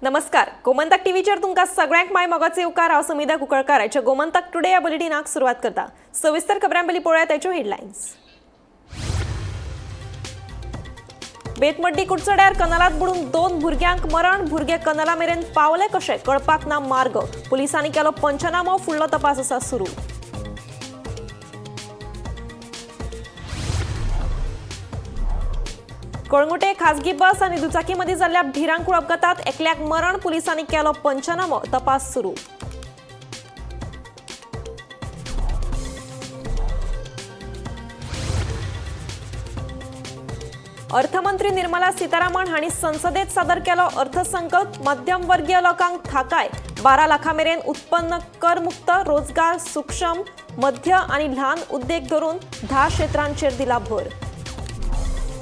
नमस्कार. गोमंतक टीव्हीचेर तुमकां सगळ्यांक माय मोगाचे उपकार. हांव समिधा कुंकळकार. आयच्या गोमंतक टुडे ह्या बुलेटिनाक सुरवात करता. सविस्तर खबरां पयलीं पळोवया ताच्यो हेडलायन्स. बेतमड्डी कुडचड्यार कनालात बुडून 2 भुरग्यांक मरण. भुरगे कनाला मेरेन पावले कशे कळपाक ना मार्ग. पुलिसांनी केलो पंचनामो. फुडलो तपास आसा सुरू. कळंगुटे खासगी बस आनी दुचाकी मदीं जाल्ल्या भिरांकूळ अपघातात एकल्याक मरण. पुलिसांनी केलो पंचनामो. तपास सुरू. अर्थमंत्री निर्मला सीतारामन हांणी संसदेत सादर केलो अर्थसंकल्प. मध्यमवर्गीय लोकांक थाकाय. 12 लाखां मेरेन उत्पन्न कर मुक्त. रोजगार सूक्ष्म मध्य आनी ल्हान उद्देग धरून 10 क्षेत्रांचेर दिला भर.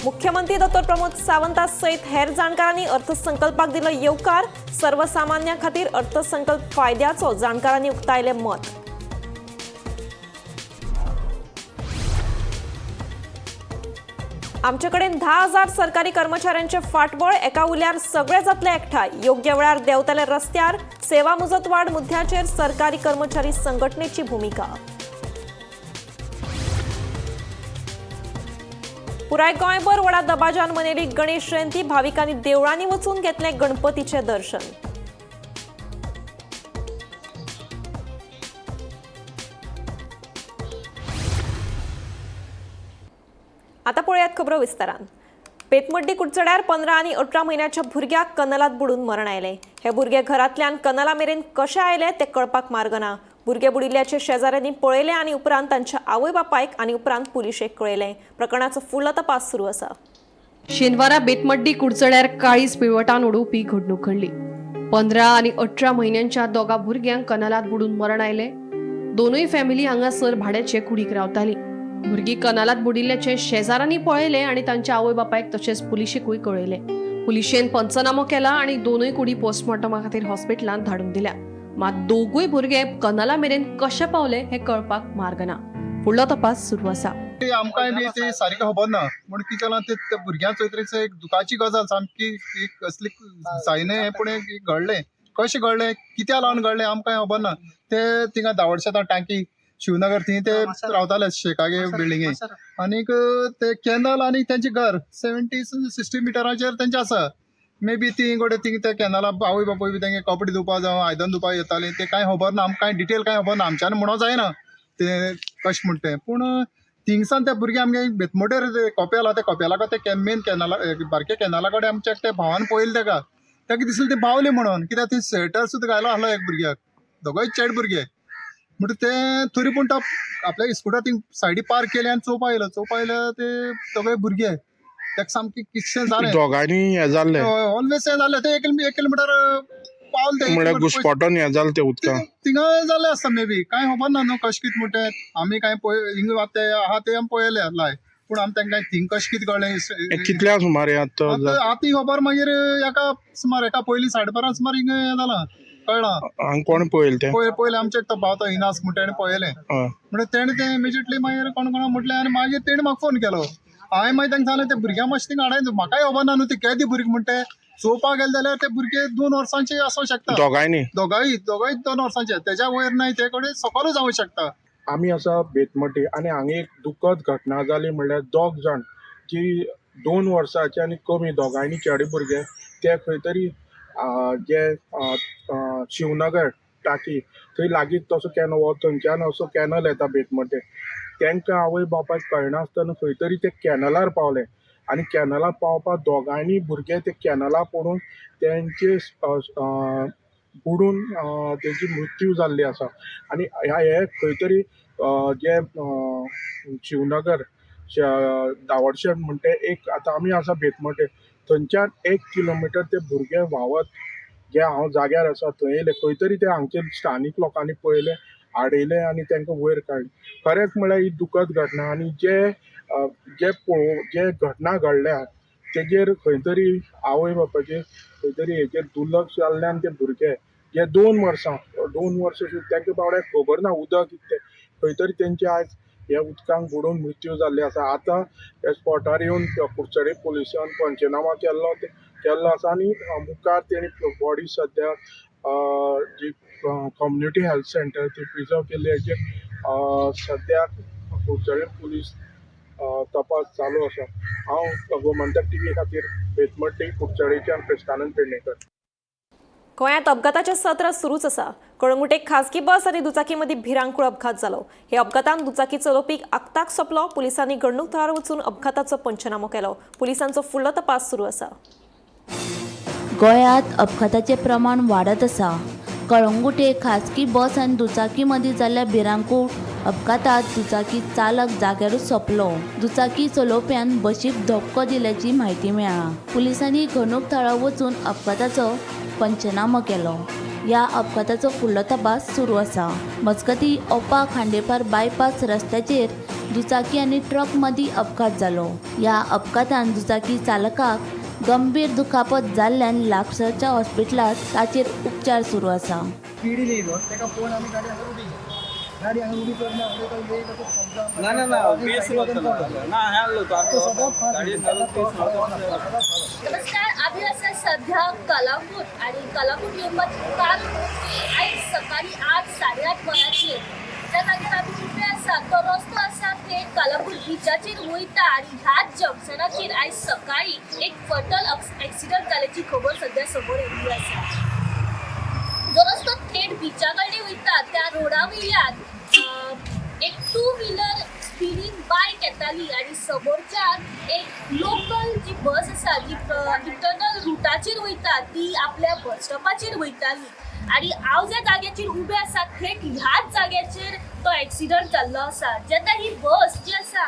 मुख्यमंत्री डॉ प्रमोद सावंता सयत हेर जाणकारांनी अर्थसंकल्पाक दिलो येवकार. सर्वसामान्यां खातीर अर्थसंकल्प फायद्याचो जाणकारांनी उक्तायलें मत. आमचे कडेन 10,000 सरकारी कर्मचाऱ्यांचे फाटबळ. एका उल्यार सगळे जातले एकठांय. योग्य वेळार देंवतले रस्त्यार. सेवा मुजत वाड मुद्द्याचेर सरकारी कर्मचारी संघटनेची भूमिका. पुराय गोंयभर व्हडा दबाज्यान मनयली गणेश जयंती. भाविकांनी देवळांनी वचून घेतले गणपतीचे दर्शन. आता पळयात खबरो विस्तारान. बेतमड्डी कुडचड्यार 15 आनी 18 म्हयन्याच्या भुरग्याक कनालात बुडून मरण आयलें. हे भुरगे घरांतल्यान कनाला मेरेन कशे आयले ते कळपाक मार्ग ना. भुरगे बुडिल्ल्याचे शेजाऱ्यांनी पळयले आनी उपरांत तांच्या आवय बापायक आनी उपरांत पुलिशेक कळयलें. प्रकरणाचो फुडलो तपास सुरू आसा. शेनवारा बेतमड्डी कुडचड्यार काळीज पिळवटान उडोवपी घडणूक घडली. 15 आनी 18 म्हयन्यांच्या दोगा भुरग्यांक कनालात बुडून मरण आयले. दोनूय फॅमिली हांगासर भाड्याचे कुडीक रावताली. भुरगीं कनालात बुडिल्ल्याचे शेजाऱ्यांनी पळयले आनी तांच्या आवय बापायक तशेंच पुलिशेकूय कळयले. पुलिशेन पंचनामो केला आनी दोनूय कुडी पोस्टमॉर्टमा खातीर हॉस्पिटलांत धाडून दिल्या. मात दोगूय भुरगे कनाला मेरेन कशे पावले हे कळपाक मार्ग ना. फुडलो तपास सुरू आसा. आमकांय बी ते सारकें खबर ना. पूण कितें जालां ते भुरग्यां चोयतरेचो एक दुखाची गजाल सामकी कसली जायना. पूण घडलें कशें घडलें कित्या लागून घडलें आमकांय खबर ना. ते थिंगा दावडशेता टांकी शिवनगर थंय ते रावताले शेकागे बिल्डिंगे. आनीक ते कॅनल आनी तेंचें घर 70-60 मिटराचेर तेंचें आसा. मे बी ती गोडे थिंग ते कॅनला आवय बापूय बी तेंगे कपडे धुवपा जावं आयदन धुवपा येतालीं. ते कांय खबर ना. आमकां कांय डिटेल कांय खबर ना. आमच्यान म्हणो जायना ते कशें म्हण तें. पूण थिंगसान ते भुरगे आमगे बेतमोडेर कोपेल आहा ते कोपेला ते मेन कॅनला बारके कॅनला कडेन आमच्या ते भावान पळयलें ताका दिसलें ते बावले म्हणून. कित्याक थंय स्वेटर सुद्दां घालो आहलो एक भुरग्याक. दोगोय चेड भुरगे. म्हणटा ते तरी पूण तो आपल्या इस्कुटार थिंग सायडी पार्क केली आनी चोवपा येयलो ते दोगोय भुरगे. ताका सामकें कितशें जालें. दोगांनी हें जाल्लें ऑलवेज हें जालें. ते 1 किलोमिटर पावल ते म्हळ्यार घुस्पोटोन हें जालें ते उदकां थिंगा जालें आसता मे बी. कांय खबर ना न्हू कशें कितें म्हणटा. आमी कांय हिंग ते आहा ते आमी पळयले लाय. पूण आमी तांकां थिंग कशें कितें कळ्ळें कितल्या सुमार आतां ही खबर मागीर एका पयलीं 12:30 सुमार हिंग हें जालां कळ्ळां. हांगा कोण पळयलें तें पयलें आमचे तो भाव तो इनास म्हणटा ताणें पळयलें. म्हणजे तेणें तें इमिजिएटली मागीर कोण म्हटलें आनी मागीर तेणें म्हाका फोन केलो. हांवें मागीर तांकां सांगलें ते भुरग्यां मातशें थिंगा हाडाय. म्हाकाय खबर ना न्हू ते केदी भुरगीं म्हणटा. चोवपाक गेले जाल्यार ते भुरगे 2 वर्सांचे आसूंक शकता. दोगांयनी दोगांय 2 वर्सांचे. तेच्या वयर नाय ते कडेन सकलूच जावंक शकता. आमी आसा बेतमड्डी आनी हांगा एक दुखद घटना जाली. म्हणल्यार 2 जाण जी 2 वर्साचे आनी कमी दोगांयनी चेडे भुरगे ते खंय तरी जे शिवनगर टाकी थंय लागींच तसो कॅनल थंयच्यान असो कॅनल येता बेतमड्डेर. तांकां आवय बापायक कळनासतना खंय तरी ते कॅनलार पावले आनी कॅनलार पावपाक दोगांयनी भुरगे ते कॅनला पडून तेंचे बुडून तेंची मृत्यू जाल्ली आसा. आनी हे खंय तरी जे शिवनगर दावडशेट म्हणटा एक आतां आमी आसा बेतमड्डेर थंयच्यान 1 किलोमिटर ते भुरगे व्हांवत जे हांव जाग्यार आसा थंय येयले. खंय तरी ते हांगचे स्थानीक लोकांनी पळयले हाडयले आनी तांकां वयर काडले. खरेंच म्हळ्यार ही दुखद घटना. आनी जे घटना घडल्या तेजेर खंय तरी आवय बापायचेर खंय तरी हेचेर दुर्लक्ष जाल्ल्यान ते भुरगे जे 2 वर्सां तांकां बावड्याक खबर ना उदक कितें. खंय तरी तेंचे आयज ह्या उदकांत बुडून मृत्यू जाल्ले आसा. आतां ह्या स्पॉटार येवन कुडचडे पुलिसान पंचनामा केल्लो केल्लो आसा आनी मुखार तेणी बॉडी सद्या जी कम्युनिटी हेल्थ सेंटर ती प्रिजर्व केल्ली हेजेर सद्याक कुडचडे पुलीस तपास चालू आसा. हांव गोमंतक टीव्ही खातीर बेतमड्डी कुडचडेच्यान कृष्णानंद पेडणेकर. गोंयांत अपघाताचें सत्र सुरूच आसा. कळंगुटेक खासगी बस आनी दुचाकी मदीं भिरांकूळ अपघात जालो. हे अपघातांत दुचाकी चलोवपी आगताक सोंपलो. पुलिसांनी घडणूक थळार वचून अपघाताचो पंचनामो केलो. पुलिसांचो फुडलो तपास सुरू आसा. गोंयांत अपघाताचें प्रमाण वाडत आसा. कळंगुटे खासगी बस आनी दुचाकी मदीं जाल्ल्या भिरांकूळ अपघातांत दुचाकी चालक जाग्यारूच सोंपलो. दुचाकी चलोवप्यान बशीक धक्को दिल्याची म्हायती मेळ्ळा. पुलिसांनी घडणूक थळार वचून अपघाताचो पंचनामो केलो. ह्या अपघाताचो फुडलो तपास सुरू आसा. मजगतीं ओपा खांडेपार बायपास रस्त्याचेर दुचाकी आनी ट्रक मदीं अपघात जालो. ह्या अपघातांत दुचाकी चालकाक गंभीर दुखापत जाल्ल्यान लागसारच्या हॉस्पिटलांत ताचेर उपचार सुरू आसा. नमस्कार, आम्ही असं सध्या कलाकूट आणि कलाकूट येवपाची काल आयज सकाळी 8:30 वरांचेर ज्या जाग्यार आमी उबे आसा तो रस्तो आसा ते कलाकूट बिचाचेर वयता आनी ह्याच जंक्शनाचेर आयज सकाळी एक फटल एक्सिडंट जाल्याची खबर सध्या समोर येयल्ली आसा. जो रस्तो थेट बिचा कडेन वयता त्या रोडा वयल्यान एक 2 व्हीलर स्पिडीन बायक येताली आनी समोरच्यान एक लोकल जी बस आसा जी इंटरनल रुटाचेर वयता ती आपल्या बस स्टॉपाचेर वयताली आनी हांव ज्या जाग्याचेर उबें आसा थेट ह्याच जाग्याचेर तो एक्सिडंट जाल्लो आसा. जेन्ना ही बस जी आसा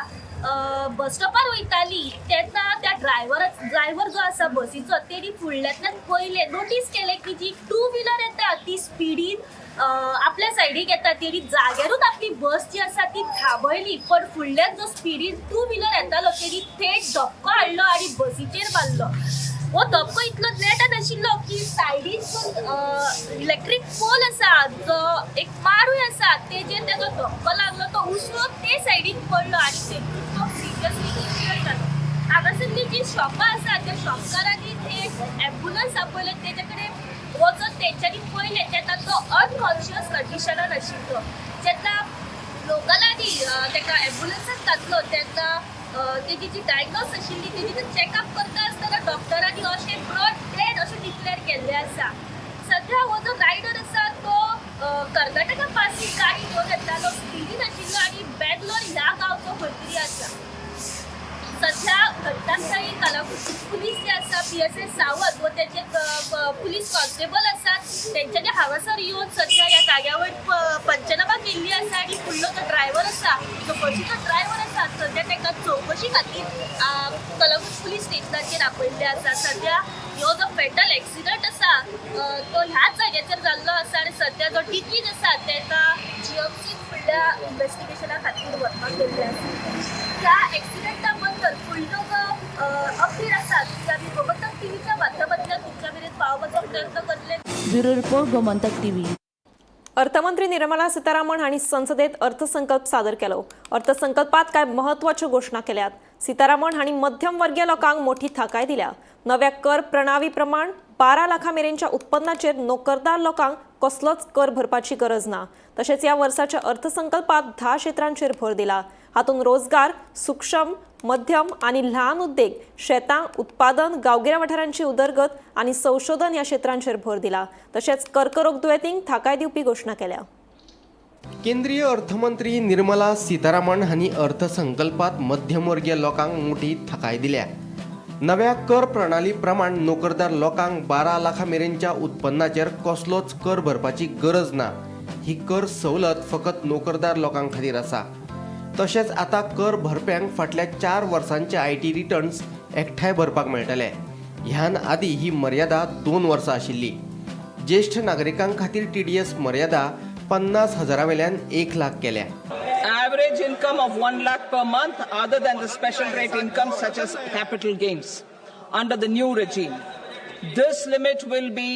बस स्टॉपार वयताली तेन्ना त्या ड्रायव्हर जो आसा बसीचो तेणी फुडल्यांतल्यान पयले नोटीस केलें की जी 2 व्हीलर येता ती स्पिडीन आपल्या सायडीक येता. तेणी जाग्यारूच आपली बस जी आसा ती थांबयली पण फुडल्यान जो स्पिडीन 2 व्हीलर येतालो तेणी थेट धक्को हाडलो आनी बसीचेर मारलो. हो धक्को इतलो नेटान आशिल्लो की सायडीन जो इलेक्ट्रीक पोल आसा जो एक मारूय आसा तेजेर तेजो धक्को लागलो. तो उसळून ते सायडीक पडलो आनी तेतून तो सिरियसली इंजर्ड जालो. हांगासरली जी शॉपां आसा त्या शॉपकारांनी थेट एम्ब्युलन्स आपयले तेजे कडेन वचून तेंच्यांनी पयलें तेन्ना तो अनकॉन्शियस कंडिशनान आशिल्लो. जेन्ना लोकलांनी ताका एम्ब्युलन्सांत घातलो तेन्ना तेजी जी डायग्नोस आशिल्ली तेजी चॅकअप करता आसतना डॉक्टरांनी अशें ब्रॉड डेड अशें डिक्लेअर केल्लें आसा. सध्या हो जो रायडर आसा तो कर्नाटका पासींग गाडी घेवन येतालो स्पिडीन आशिल्लो आनी बेंगलोर ह्या गांवचो खंय तरी आसा. सध्या घटनास्थळी कलाकूट पुलीस जे आसा PSI सावंत व तेचे पुलीस कॉन्स्टेबल आसात तेंच्यांनी हांगासर येवन सध्या ह्या जाग्यावर पंचनामा केल्ली आसा आनी फुडलो जो ड्रायव्हर आसा जो बसीचो ड्रायव्हर आसा सध्या ताका चौकशी खातीर कलाकूट पुलीस स्टेशनाचेर आपयल्ले आसा. सध्या ह्यो जो फेटल एक्सिडंट आसा तो ह्याच जाग्याचेर जाल्लो आसा आनी सध्या जो डिकीज आसा तेका GMC फुडल्या इन्व्हेस्टिगेशना खातीर व्हरपाक गेल्ले आसा. त्या एक्सिडंटा बद्दल फुडलो जो अपडेट आसा ती आमी गोमंतक टीव्हीच्या माध्यमांतल्यान तुमच्या मेरेन पावोवपाचो प्रयत्न करतले. Bureau report Gomantak TV. अर्थमंत्री निर्मला सीतारामन हांणी संसदेत अर्थसंकल्प सादर केलो. अर्थसंकल्पात कांय म्हत्वाच्यो घोशणा केल्यात. सीतारामन हांणी मध्यमवर्गीय लोकांक मोठी थाकाय दिल्या. नव्या कर प्रणाली प्रमाण 12 लाखां मेरेनच्या उत्पन्नाचेर नोकरदार लोकांक कसलोच कर भरपाची गरज ना. तशेंच ह्या वर्साच्या अर्थसंकल्पात 10 क्षेत्रांचेर भर दिला. हातूंत रोजगार, सूक्ष्म, मध्यम आनी ल्हान उद्देग, शेतां, उत्पादन, गांवगिऱ्या वाठारांची उदरगत आनी संशोधन ह्या क्षेत्रांचेर भर दिला. तशेंच कर्करोग दुयेंतींक थाकाय दिवपी घोशणा केल्या. केंद्रीय अर्थमंत्री निर्मला सीतारामन हांणी अर्थसंकल्पात मध्यमवर्गीय लोकांक मोठी थाकाय दिल्या. नव्या कर प्रणाली प्रमाण नोकरदार लोकांक 12 लाखां मेरेनच्या उत्पन्नाचेर कसलोच कर भरपाची गरज ना. ही कर सवलत फकत नोकरदार लोकां खातीर आसा. तशेंच आतां कर भरप्यांक फाटल्या 4 वर्सांचे IT रिटर्न्स एकठांय भरपाक मेळटले. ह्यान आदीं ही मर्यादा 2 वर्सां आशिल्ली. ज्येष्ठ नागरिकांक खातीर TDS मर्यादा 50,000 वेल्यान 1 लाख केल्या. Average income of 1 lakh per month other than the special rate income such as capital gains under the new regime. This limit will be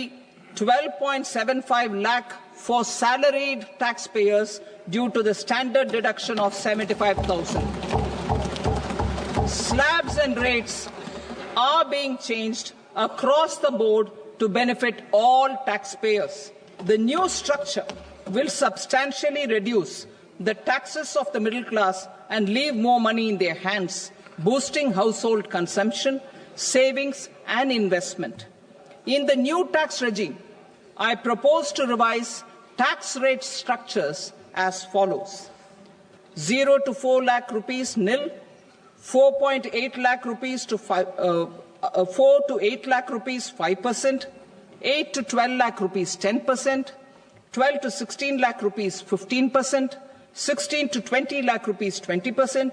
12.75 lakh for salaried taxpayers due to the standard deduction of 75,000. Slabs and rates are being changed across the board to benefit all taxpayers. The new structure will substantially reduce the taxes of the middle class and leave more money in their hands, boosting household consumption, savings, and investment. In the new tax regime, I propose to revise tax rate structures as follows: 0 to 4 lakh rupees nil, 4.8 lakh rupees to 4 to 8 lakh rupees 5%, 8 to 12 lakh rupees 10%, 12 to 16 lakh rupees 15%, 16 to 20 lakh rupees 20%,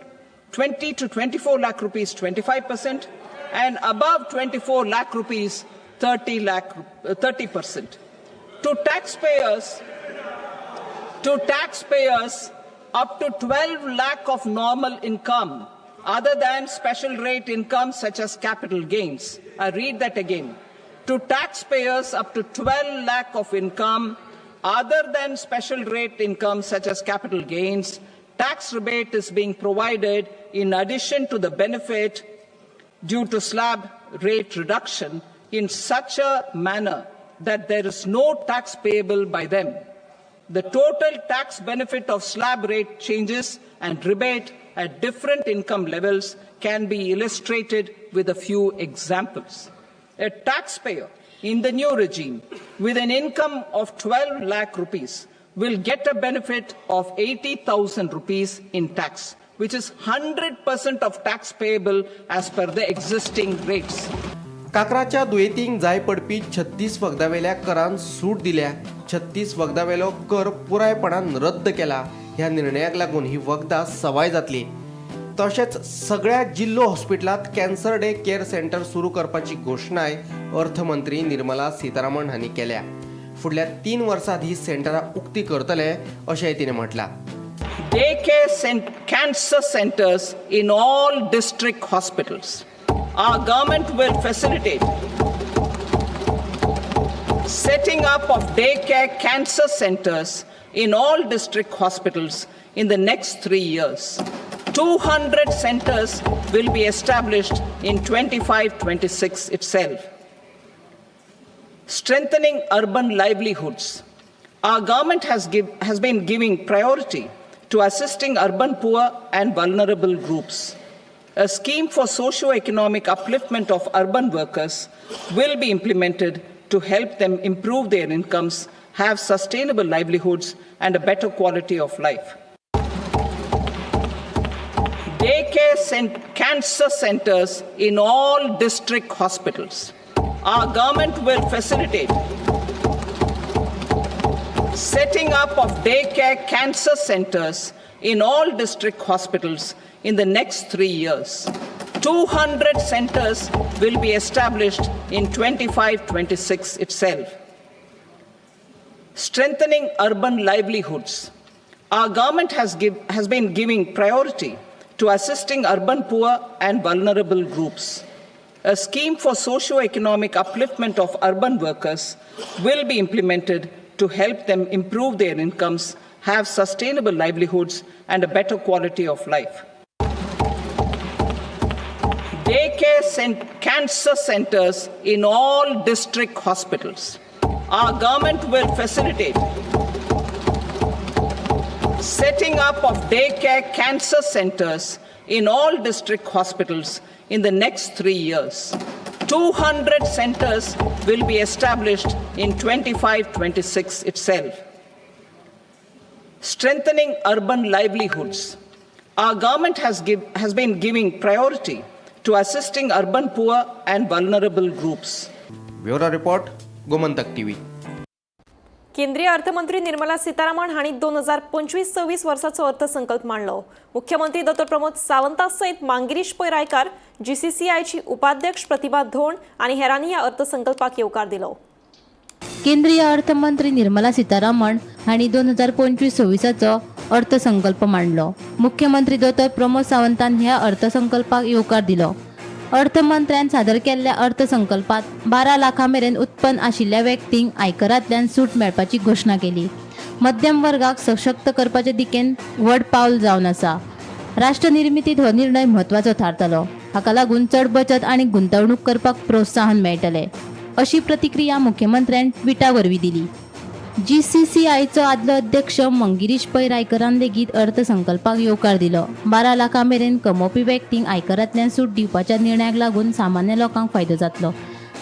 20 to 24 lakh rupees 25%, and above 24 lakh rupees 30%. To taxpayers up to 12 lakh of normal income other than special rate income such as capital gains. I read that again. To taxpayers up to 12 lakh of income other than special rate income such as capital gains, tax rebate is being provided in addition to the benefit due to slab rate reduction in such a manner that there is no tax payable by them. The total tax benefit of slab rate changes and rebate at different income levels can be illustrated with a few examples. A taxpayer in the new regime with an income of 12 lakh rupees will get a benefit of 80,000 rupees in tax, which is 100% of tax payable as per the existing rates. काकराच्या दुयेतींक जाय पडपी 36 वखदावेल्या करांत सूट दिल्या. 36 वखदावेलो कर पुरायपणान रद्द केला. ह्या निर्णयाक लागून ही वखदां सवाय जातली. तशेंच सगळ्या जिल्लो हॉस्पिटलांत कॅन्सर डे केअर सेंटर सुरू करपाची घोशणाय अर्थमंत्री निर्मला सीतारामन हांणी केल्या. फुडल्या 3 वर्सांत ही सेंटरां उक्ती करतले अशेंय तिणें म्हटलां. Daycare cancer centers in all district hospitals. Our government will facilitate setting up of daycare cancer centers in all district hospitals in the next 3 years. 200 centers will be established in 25-26 itself. Strengthening urban livelihoods. Our government has been giving priority to assisting urban poor and vulnerable groups. A scheme for socio-economic upliftment of urban workers will be implemented to help them improve their incomes, have sustainable livelihoods, and a better quality of life. Daycare cancer centers in all district hospitals. Our government will facilitate setting up of daycare cancer centers in all district hospitals in the next 3 years. 200 centers will be established in 25-26 itself. Strengthening urban livelihoods. Our government has been giving priority to assisting urban poor and vulnerable groups. A scheme for socio-economic upliftment of urban workers will be implemented to help them improve their incomes, have sustainable livelihoods, and a better quality of life. Daycare cancer centers in all district hospitals. Our government will facilitate setting up of daycare cancer centers in all district hospitals in the next 3 years. 200 centers will be established in 25-26 itself. Strengthening urban livelihoods. Our government has been giving priority to assisting urban poor and vulnerable groups. Bureau report Gomantak TV. केंद्रीय अर्थमंत्री निर्मला सीतारामन हांणी 2025-26 वर्साचो अर्थसंकल्प मांडलो. मुख्यमंत्री डॉ. प्रमोद सावंता सयत मांगिरीश पै रायकार, GCCIची उपाध्यक्ष प्रतिभा धोंड आनी हेरांनी ह्या अर्थसंकल्पाक येवकार दिलो. केंद्रीय अर्थमंत्री निर्मला सीतारामन हांणी 2025-26 अर्थसंकल्प मांडलो. मुख्यमंत्री डॉ. प्रमोद सावंतान ह्या अर्थसंकल्पाक येवकार दिलो. अर्थमंत्र्यान सादर केल्ल्या अर्थसंकल्पात 12 लाखां मेरेन उत्पन्न आशिल्ल्या व्यक्तींक आयकरांतल्यान सूट मेळपाची घोशणा केली. मध्यम वर्गाक सशक्त करपाचे दिकेन व्हड पावल जावन आसा. राष्ट्र निर्मितीत हो निर्णय म्हत्वाचो थारतलो. हाका लागून चड बचत आनी गुंतवणूक करपाक प्रोत्साहन मेळटलें अशी प्रतिक्रिया मुख्यमंत्र्यान ट्विटा वरवीं दिली. GCCIचो आदलो अध्यक्ष मंगिरीश पै रायकरान लेगीत अर्थसंकल्पाक येवकार दिलो. 12 लाखां मेरेन कमोवपी व्यक्तींक आयकरांतल्यान सूट दिवपाच्या निर्णयाक लागून सामान्य लोकांक फायदो जातलो.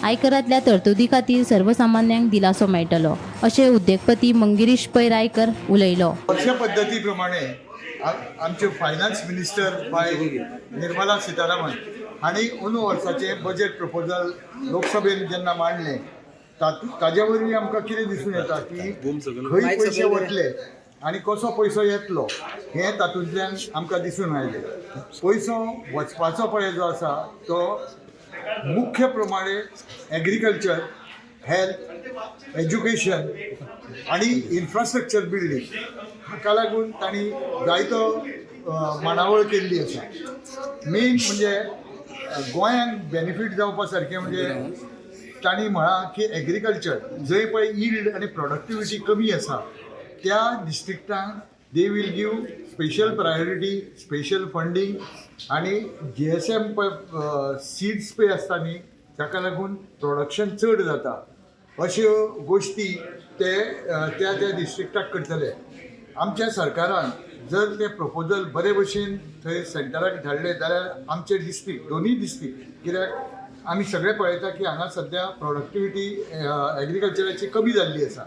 आयकरांतल्या तरतुदी खातीर सर्वसामान्यांक दिलासो मेळटलो अशें उद्योगपती मंगिरीश पै रायकर उलयलो. वर्षा पद्धती प्रमाणे आमचे फायनान्स मिनिस्टर बाय निर्मला सीतारामन हांणी अंदू वर्साचे बजेट प्रपोजल लोकसभेन जेन्ना मांडलें ताजे वरवीं आमकां कितें दिसून येता की खंय पयशे वतले आनी कसो पयसो येतलो हें तातूंतल्यान आमकां दिसून आयलें. पयसो वचपाचो पळय जो आसा तो मुख्य प्रमाणे एग्रीकल्चर, हेल्थ, एज्युकेशन आनी इन्फ्रास्ट्रक्चर बिल्डींग हाका लागून तांणी जायतो मांडावळ केल्ली आसा. मेन म्हणजे गोंयांक बेनिफीट जावपा सारकें म्हणजे तांणी म्हळां की एग्रीकल्चर जंय पळय यील्ड आनी प्रोडक्टिविटी कमी आसा त्या डिस्ट्रिक्टांक they will give special priority, special funding आनी GSM पळय सीड्स पळय आसता न्ही ताका लागून प्रोडक्शन चड जाता अश्यो गोश्टी ते त्या डिस्ट्रिक्टाक करतले. आमच्या सरकारान जर ते प्रपोजल बरे भशेन थंय सेंटराक धाडले जाल्यार आमचे डिस्ट्रिक्ट दोनूय डिस्ट्रिक्ट कित्याक आमी सगळे पळयता की हांगा सद्या प्रोडक्टिविटी एग्रीकल्चराची कमी जाल्ली आसा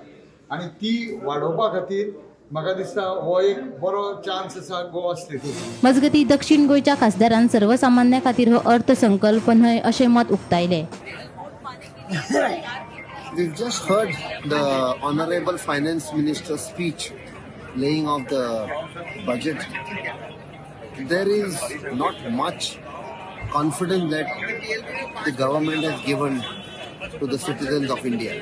आनी ती वाडोवपा खातीर म्हाका दिसता हो एक बरो चान्स आसा गोवा स्टेटीक. मजगतीं दक्षिण गोंयच्या खासदारान सर्वसामान्यां खातीर हो अर्थसंकल्प न्हय अशें मत उक्तायलें. We've just heard the Honorable Finance Minister's speech laying out the budget. There is not much confidence that the government has given to the citizens of India.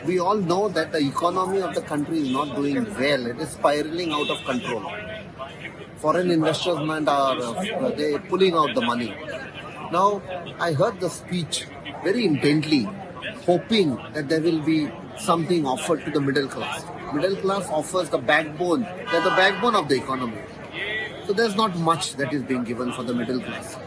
We all know that the economy of the country is not doing well. It is spiraling out of control. Foreign investors are they pulling out the money. Now, I heard the speech very intently, hoping that there will be something offered to the middle class. Middle class offers the backbone. They're the backbone of the economy. So there's not much that is being given for the middle class.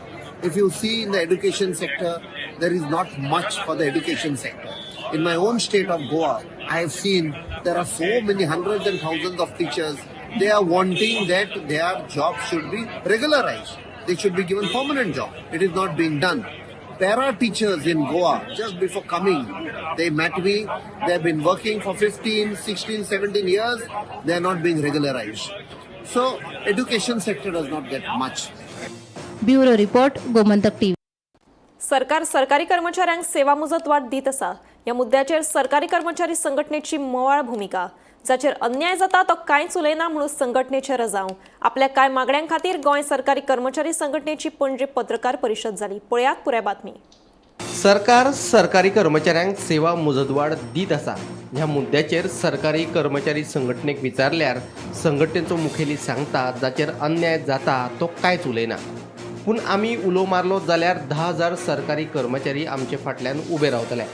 If you see in the education sector, there is not much for the education sector. In my own state of Goa, I have seen there are so many hundreds and thousands of teachers. They are wanting that their job should be regularized. They should be given permanent job. It is not being done. Para teachers in Goa, just before coming, they met me. They have been working for 15, 16, 17 years. They are not being regularized. So, education sector does not get much. Bureau report, Gomantak TV. सरकार सरकारी कर्मचाऱ्यांक सेवा मुजत वाड दीत आसा. ह्या मुद्द्याचेर सरकारी कर्मचारी संघटनेची मोवाळ भूमिका. जाचेर अन्याय जाता तो कांयच उलयना म्हणून संघटनेचे रजाव. आपल्या कांय मागण्यांक खातीर गोंय सरकारी कर्मचारी संघटनेची पणजे पत्रकार परिशद जाली. पळयात पुराय बातमी. सरकार सरकारी कर्मचाऱ्यांक सेवा मुजतवाड दीत आसा. ह्या मुद्द्याचेर सरकारी कर्मचारी संघटनेक विचारल्यार संघटनेचो मुखेली सांगता जाचेर अन्याय जाता तो कांयच उलयना. पूण आमी उलो मारलो जाल्यार 10,000 सरकारी कर्मचारी आमचे फाटल्यान उबे रावतले.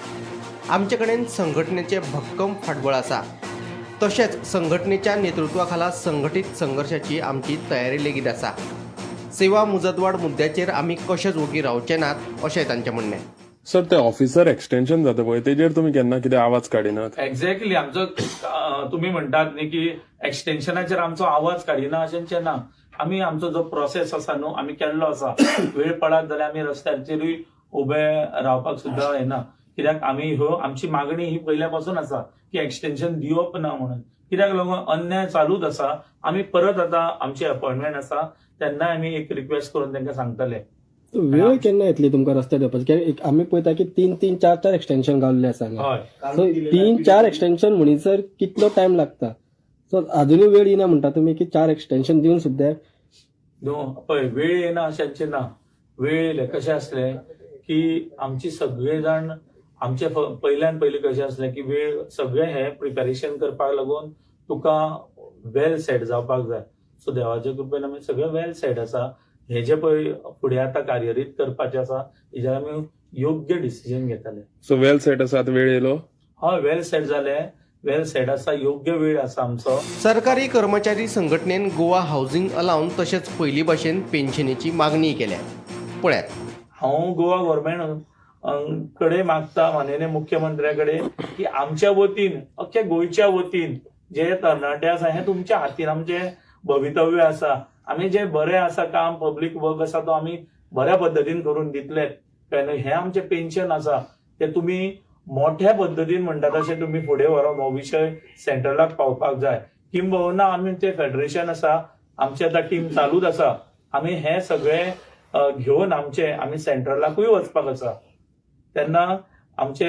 आमचे कडेन संघटनेचे भक्कम फाटबळ आसा. तशेंच संघटनेच्या नेतृत्वा खाला संघटीत संघर्शाची आमची तयारी लेगीत आसा. सेवा मुजतवाड मुद्द्याचेर आमी कशेच ओगी रावचे नात अशें तांचें म्हणणें. सर ते ऑफिसर एक्सटेन्शन जाता पळय तेजेर तुमी केन्ना कितें आवाज काडिनात? एक्झॅक्टली आमचो तुमी म्हणटात न्ही की एक्सटेन्शनाचेर आमचो आवाज काडिना अशेंचें ना. आमी आमचो जो प्रोसेस आसा न्हू आमी केल्लो आसा. वेळ पडत जाल्यार आमी रस्त्याचेरूय उबे रावपाक सुद्दां येना. कित्याक आमी ह्यो आमची मागणी ही पयल्या पासून आसा की एक्सटेन्शन दिवप ना म्हणून. कित्याक लागून अन्याय चालूच आसा. आमी परत आतां आमची अपॉइंटमेंट आसा तेन्नाय आमी एक रिक्वेस्ट करून तांकां सांगतले. वेळ केन्ना येतली तुमकां रस्त्यार येवपाची? आमी पळयता की 3-3, 4-4 एक्सटेन्शन गावल्ले आसा. सो 3-4 एक्सटेन्शन म्हणीसर कितलो टायम लागता? सो अजूनय वेळ येना म्हणटा तुमी की 4 एक्सटेन्शन दिवन सुद्दां पळय वेळ येना अशेंचें ना. वेळ येयले कशें आसलें की आमची सगळे जाण आमचे पयल्यान पयलीं कशें आसलें की वेळ सगळे हे प्रिपॅरेशन करपाक लागून तुका वेल सेट जावपाक जाय. सो देवाच्या कृपेन आमी सगळे वेल सेट आसा. हे जे पळय फुडें आतां कार्यरीत करपाचें आसा हेजेर आमी योग्य डिसिजन घेतले. सो वेल सेट आसा, वेळ येयलो? हय, वेल सेट जाले. वेल सेट आसा, योग्य वेळ आसा आमचो. सरकारी कर्मचारी संघटनेन गोवा हाऊसिंग अलाउन तशेंच पयली भाशेन पेन्शनीची मागणी केल्या. पळयात. हांव गोवा गव्हर्मेंट कडे मागता माननीय मुख्यमंत्र्याकडे की आमच्या वतीन अख्ख्या गोंयच्या वतीन जे तरणाटे आसा हे तुमच्या हातीन आमचे भवितव्य आसा. आमी जे बरें आसा काम पब्लीक वर्क आसा तो आमी बऱ्या पद्दतीन करून दितले. हे आमचे पेन्शन आसा ते तुमी मोठ्या पद्दतीन म्हणटा तशें तुमी फुडें व्हरप हो विशय सेंट्रलाक पावपाक जाय. किंबहुना आमी ते फेडरेशन आसा आमचे आतां टीम चालूच आसा. आमी हे सगळे घेवन आमी सेंट्रलाकूय वचपाक आसा. तेन्ना आमचे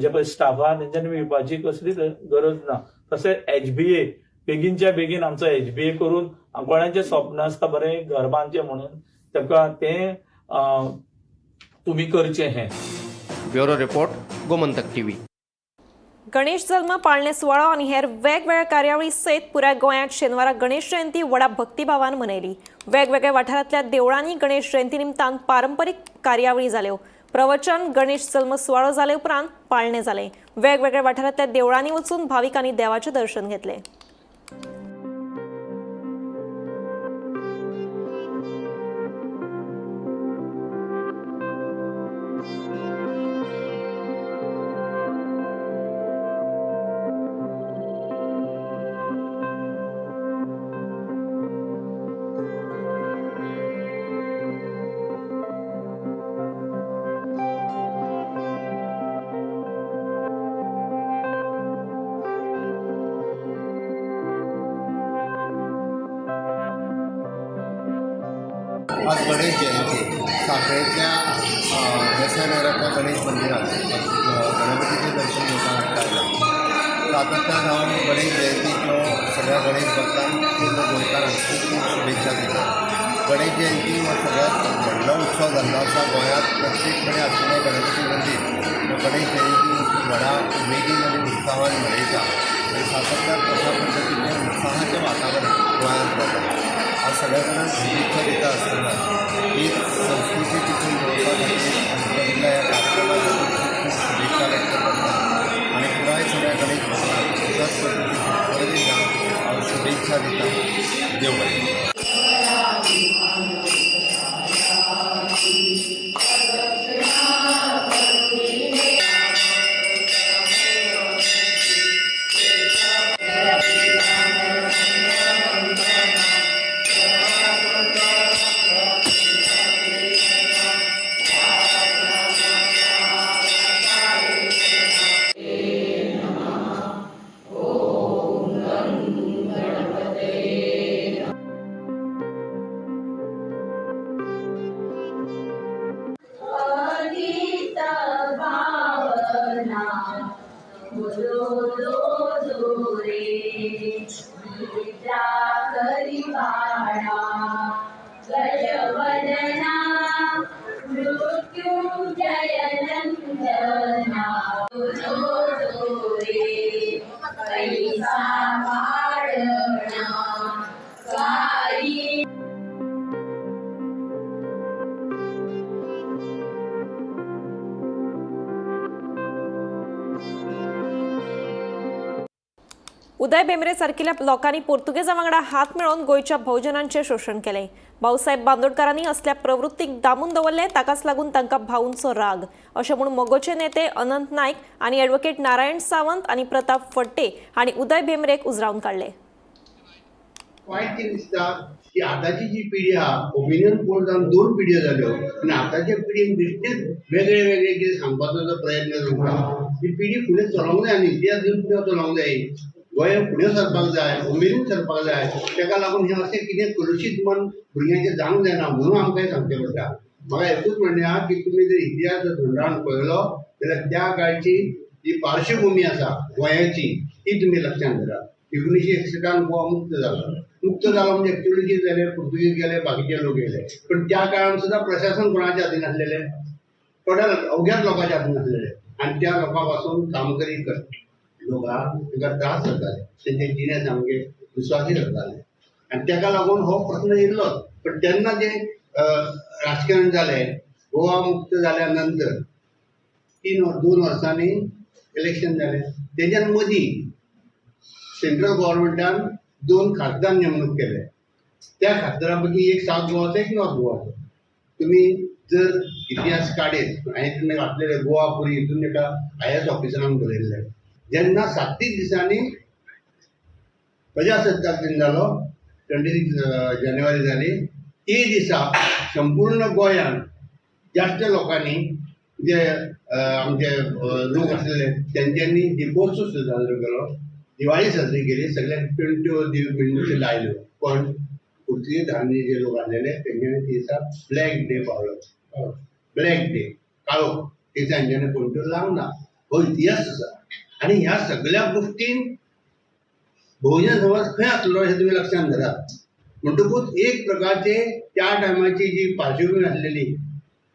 जे पळय स्टाफ आहा तेंच्यांनी विवपाची कसलीच गरज ना. तशेंच HBA बेगीनच्या बेगीन आमचो HBA करून कोणाचें स्वप्न आसता बरें घर बांदचें म्हणून ताका तें तुमी करचें. हें bureau report, Gomantak TV. Ganesh जल्म पाळणे सुवाळो आनी हेर वेगवेगळ्या कार्यावळी सयत पुराय गोंयांत शेनवारा गणेश जयंती व्हडा भक्तिभावान मनयली. वेगवेगळ्या वाठारांतल्या देवळांनी गणेश जयंती निमतान पारंपरीक कार्यावळी जाल्यो. प्रवचन, गणेश जल्म सुवाळो जाले उपरांत पाळणे जाले. वेगवेगळ्या वाठारांतल्या देवळांनी वचून भाविकांनी देवाचें दर्शन घेतलें. आज गणेश जयंती साखळेतल्या दसऱ्याच्या गणेश मंदिरात गणपतीचे दर्शन घेवपाक आयला. सातत्यान हांव गणेश जयंतीच्यो सगळ्या गणेश भक्तांक केंद्र गोंयकारांक खूब खूब शुभेच्छा दिता. गणेश जयंती हो सगळ्यात व्हडलो उत्सव जाल्लो आसा गोंयांत. प्रत्येक कडेन आशिल्लें गणपती मंदीर गणेश जयंती व्हडा उमेदीन आनी उत्साहान मनयता. आनी सातत्यान तशा पद्दतीचें उत्साहाचें वातावरण गोंयांत जाता. आज सगळ्या कडेन शुभेच्छा दिता आसतना ही संस्कृती टिकून दवरपा खातीर आमच्या ह्या कार्यक्रमाक खूब शुभेच्छा व्यक्त करता. आनी पुराय सगळ्या गणेश भक्तांक त्याच पद्दतीन बरें दिता हांव शुभेच्छा दिता. देव बरें. उदय भेंब्रे सारकिल्या लोकांनी पोर्तुगेजां वांगडा हात मेळोवन गोंयच्या भोवजनांचें शोशण केलें. भाऊसाहेब बांदोडकारांनी असल्या प्रवृत्तीक दामून दवरले, ताकाच लागून तांकां भाऊंचो राग अशें म्हूण मोगोचे नेते अनंत नायक आनी ॲडव्होकेट नारायण सावंत आनी प्रताप फडटे हांणी उदय भेंब्रेक उजरावन काडले. वायट कितें दिसता की आतांची जी पिढी आहा ओपिनियन पोल जावन 2 पिढयो जाल्यो आनी आतांच्या पिढीक बेश्टेच वेगळे वेगळे कितें सांगपाचो जो प्रयत्न करता. ही पिढी फुडें चलोवंक जाय आनी इतिहास दिवन फुडें चलोवंक जाय. गोंय फुडें सरपाक जाय, उमेदीन सरपाक जाय. ताका लागून हें अशें कितें कलुशीत मन भुरग्यांचें जावंक जायना म्हणून आमकां हें सांगचें पडटा. म्हाका एकूच म्हणणें आहा की तुमी जर इतिहास जर धोंडावन पळयलो जाल्यार त्या काळची जी पार्श्वभूमी आसा गोंयाची ती तुमी लक्षांत धरात. 1961 गोवा मुक्त जालो म्हणजे एक्चुअली जाले पुर्तुगीज गेले, बाकीचे लोक गेले, पण त्या काळात सुद्धा प्रशासन कोणाच्या हातीन आसलेलें? थोड्या अवघ्याच लोकांच्या हातीन आसलेलें. आनी त्या लोकां पासून काम करीत लोक तांकां त्रास जाताले, तेंचे जिणे सामके विस्वासीत जाताले. आनी ताका लागून हो प्रश्न येयल्लो. पण तेन्ना जे राजकारण जालें, गोवा मुक्त जाल्या नंतर 2 वर्सांनी इलेक्शन जालें. तेज्या मदीं सेंट्रल गव्हर्मेंटान 2 खासदार नेमणूक केले. त्या खासदारा पैकी एक सावथ गोवाचो, एक नॉर्थ गोवाचो. तुमी जर इतिहास काडीत हांवें तेन्ना घातलेले गोवा पुरी हितून एका IAS ऑफिसरान बरयल्लें जेन्ना 37 दिसांनी प्रजासत्ताक दिन जालो 26 जानेवारी जाली ते दिसा संपूर्ण गोंयांत जास्त लोकांनी जे आमचे लोक आसलेले तेंच्यांनी दिपोत्सव साजरो केलो दिवाळी साजरी केली सगळ्यांक पेंट्यो मेणबत्त्यो लायल्यो पण पुर्तुगेजांनी जे लोक आसलेले तेंच्यांनी ते दिसा ब्लॅक डे पावलो ब्लॅक डे काळो ते तेंच्यांनी पेंट्यो लावंक ना हो इतिहास आसा आनी ह्या सगळ्या गोष्टीन बहुजन समाज खंय आसलो हें तुमी लक्षांत धरात म्हणटकूच एक प्रकारचे त्या टायमाची जी पार्श्वभूमी आसलेली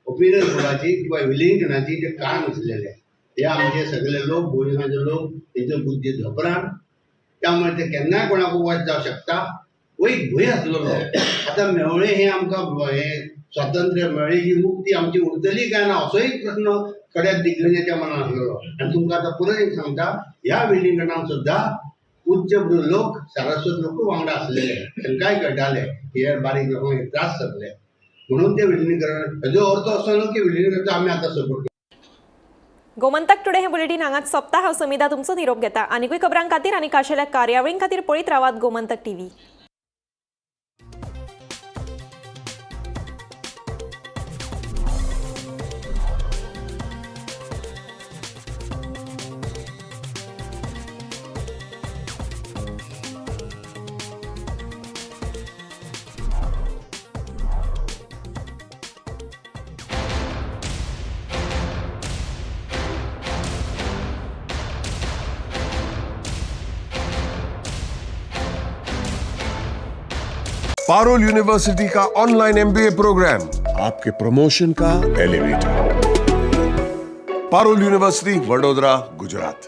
ओपिनियन पोलाची किंवा विलीनीकरणाची जे कारण आसलेले हे आमचे सगळे लोक बहुजनाचे लोक तेंच्यो बुद्धी धोपरान त्यामुळे ते केन्नाय कोणाक वच जावं शकता हो एक भंय आसलेलो आतां मेवळे हे आमकां हे स्वातंत्र्य मेवळे ही मुक्ती आमची उरतली काय ना असोय प्रश्न थोड्या दिग्गजांच्या मनात आसलेलो आनी तुमकां आतां परत एक सांगता ह्या विलीनीकरणाक सुद्दां उच्च लोक सारस्वत लोक वांगडा आसलेले तांकांय कळटाले हे बारीक लोकांक त्रास जातले म्हणून ते विलीनीकरण हेजो अर्थ असो न्हू की विलीनीकरणाचो आमी आतां सपोर्ट करता। गोमंतक टुडे हे बुलेटिन हांगाच सोंपता। हांव समिधा तुमचो निरोप घेता। आनीकूय खबरां खातीर आनी खाशेल्या कार्यावळीं खातीर पळयत रावात गोमंतक TV। पारुल यूनिवर्सिटी का ऑनलाइन MBA प्रोग्राम आपके प्रमोशन का एलिवेटर। पारुल यूनिवर्सिटी, वडोदरा, गुजरात।